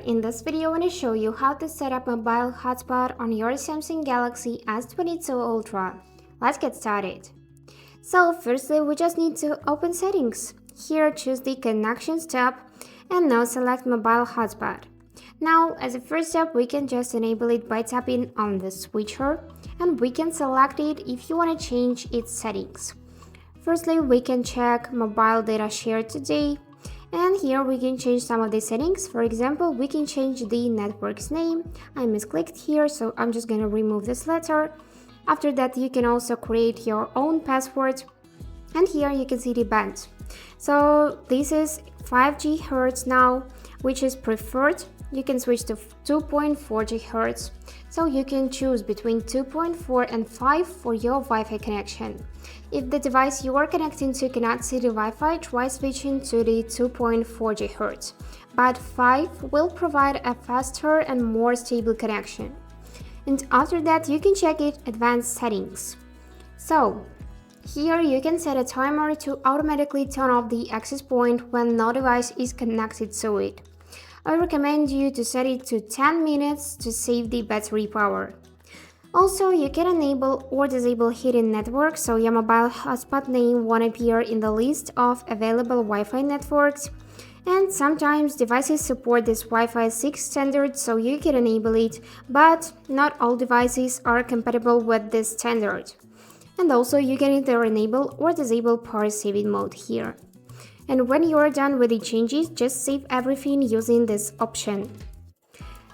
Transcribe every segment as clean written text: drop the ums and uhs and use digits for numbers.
in this video I want to show you how to set up mobile hotspot on your Samsung Galaxy S22 Ultra. Let's get started. So firstly, we just need to open settings. Here choose the connections tab and now select mobile hotspot. Now as a first step, we can just enable it by tapping on the switcher and we can select it if you want to change its settings. Firstly, we can check mobile data share today. And here we can change some of the settings. For example, we can change the network's name. I misclicked here, so I'm just gonna remove this letter. After that, you can also create your own password. And here you can see the band. So this is 5 GHz now, which is preferred. You can switch to 2.4 GHz. So you can choose between 2.4 and 5 for your Wi-Fi connection. If the device you are connecting to cannot see the Wi-Fi, try switching to the 2.4 GHz. But 5 will provide a faster and more stable connection. And after that, you can check it advanced settings. So here you can set a timer to automatically turn off the access point when no device is connected to it. I recommend you to set it to 10 minutes to save the battery power. Also, you can enable or disable hidden networks, so your mobile hotspot name won't appear in the list of available Wi-Fi networks. And sometimes devices support this Wi-Fi 6 standard, so you can enable it, but not all devices are compatible with this standard. And also, you can either enable or disable power saving mode here. And when you are done with the changes, just save everything using this option.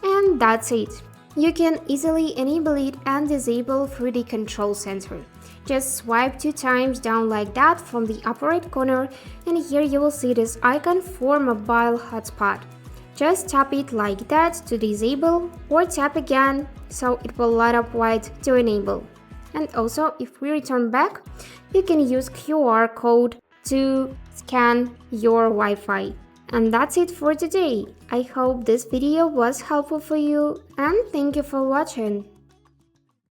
And that's it. You can easily enable it and disable through the control center. Just swipe 2 times down like that from the upper right corner and here you will see this icon for mobile hotspot. Just tap it like that to disable or tap again so it will light up white to enable. And also if we return back, you can use QR code to scan your Wi-Fi. And that's it for today. I hope this video was helpful for you and thank you for watching.